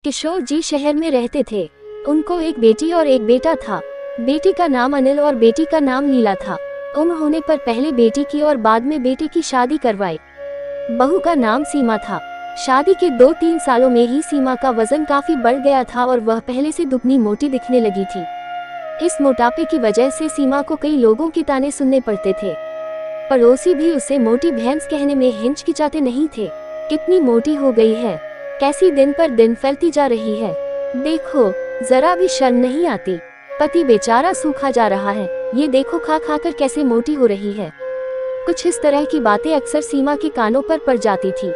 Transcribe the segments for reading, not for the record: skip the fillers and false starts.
किशोर जी शहर में रहते थे। उनको एक बेटी और एक बेटा था। बेटी का नाम अनिल और बेटी का नाम नीला था। उन्होंने पर पहले बेटी की और बाद में बेटे की शादी करवाई। बहू का नाम सीमा था। शादी के 2-3 सालों में ही सीमा का वजन काफी बढ़ गया था और वह पहले से दुगनी मोटी दिखने लगी थी। इस मोटापे की वजह से सीमा को कई लोगों के ताने सुनने पड़ते थे। पड़ोसी भी उसे मोटी भैंस कहने में हिचकिचाते नहीं थे। कितनी मोटी हो गई है, कैसी दिन पर दिन फैलती जा रही है, देखो जरा भी शर्म नहीं आती। पति बेचारा सूखा जा रहा है, ये देखो खा खा कर कैसे मोटी हो रही है। कुछ इस तरह की बातें अक्सर सीमा के कानों पर पड़ जाती थी।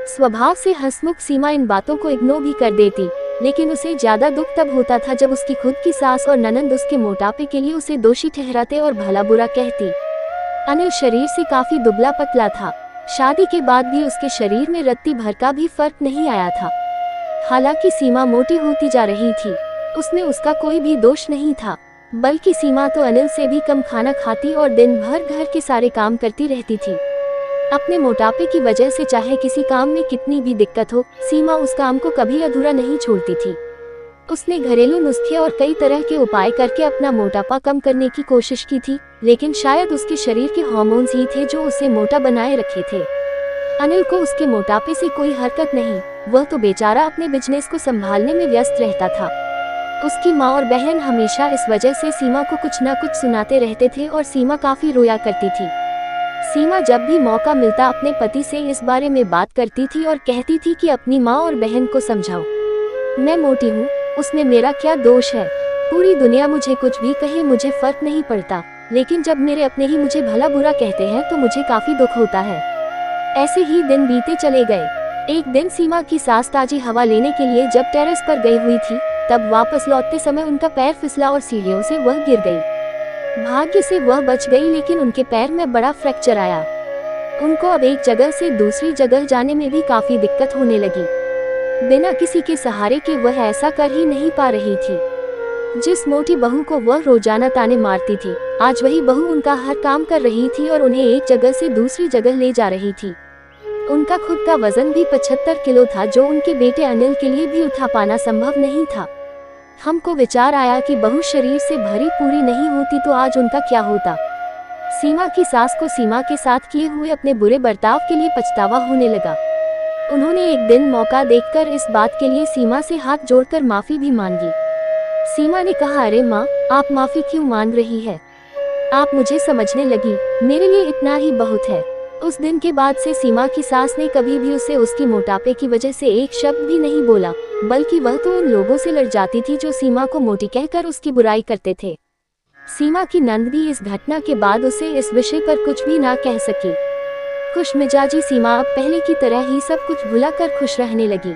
स्वभाव से हंसमुख सीमा इन बातों को इग्नोर भी कर देती, लेकिन उसे ज्यादा दुख तब होता था जब उसकी खुद की सास और ननंद उसके मोटापे के लिए उसे दोषी ठहराते और भला बुरा कहती। अनिल शरीर से काफी दुबला पतला था। शादी के बाद भी उसके शरीर में रत्ती भर का भी फर्क नहीं आया था। हालांकि सीमा मोटी होती जा रही थी, उसमें उसका कोई भी दोष नहीं था, बल्कि सीमा तो अनिल से भी कम खाना खाती और दिन भर घर के सारे काम करती रहती थी। अपने मोटापे की वजह से चाहे किसी काम में कितनी भी दिक्कत हो, सीमा उस काम को कभी अधूरा नहीं छोड़ती थी। उसने घरेलू नुस्खे और कई तरह के उपाय करके अपना मोटापा कम करने की कोशिश की थी, लेकिन शायद उसके शरीर के हार्मोन्स ही थे जो उसे मोटा बनाए रखे थे। अनिल को उसके मोटापे से कोई हरकत नहीं, वह तो बेचारा अपने बिजनेस को संभालने में व्यस्त रहता था। उसकी माँ और बहन हमेशा इस वजह से सीमा को कुछ न कुछ सुनाते रहते थे और सीमा काफी रोया करती थी। सीमा जब भी मौका मिलता अपने पति से इस बारे में बात करती थी और कहती थी कि अपनी माँ और बहन को समझाओ, मैं मोटी हूँ, उसमें मेरा क्या दोष है। पूरी दुनिया मुझे कुछ भी कहे, मुझे फर्क नहीं पड़ता, लेकिन जब मेरे अपने ही मुझे भला बुरा कहते हैं तो मुझे काफी दुख होता है। ऐसे ही दिन बीते चले गए। एक दिन सीमा की सास ताजी हवा लेने के लिए जब टेरेस पर गई हुई थी, तब वापस लौटते समय उनका पैर फिसला और सीढ़ियों से वह गिर गई। भाग्य से वह बच गई, लेकिन उनके पैर में बड़ा फ्रैक्चर आया। उनको अब एक जगह से दूसरी जगह जाने में भी काफी दिक्कत होने लगी। बिना किसी के सहारे के वह ऐसा कर ही नहीं पा रही थी। जिस मोटी बहू को वह रोजाना ताने मारती थी, आज वही बहू उनका हर काम कर रही थी और उन्हें एक जगह से दूसरी जगह ले जा रही थी। उनका खुद का वजन भी 75 किलो था, जो उनके बेटे अनिल के लिए भी उठा पाना संभव नहीं था। हमको विचार आया कि बहू शरीर से भरी पूरी नहीं होती तो आज उनका क्या होता। सीमा की सास को सीमा के साथ किए हुए अपने बुरे बर्ताव के लिए पछतावा होने लगा। उन्होंने एक दिन मौका देखकर इस बात के लिए सीमा से हाथ जोड़कर माफी भी मांगी। सीमा ने कहा, अरे माँ, आप माफी क्यों मांग रही है, आप मुझे समझने लगी, मेरे लिए इतना ही बहुत है। उस दिन के बाद से सीमा की सास ने कभी भी उसे उसकी मोटापे की वजह से एक शब्द भी नहीं बोला, बल्कि वह तो उन लोगों से लड़ जाती थी जो सीमा को मोटी कहकर उसकी बुराई करते थे। सीमा की नंद भी इस घटना के बाद उसे इस विषय पर कुछ भी ना कह सकी। खुशमिजाजी सीमा अब पहले की तरह ही सब कुछ भुलाकर खुश रहने लगी।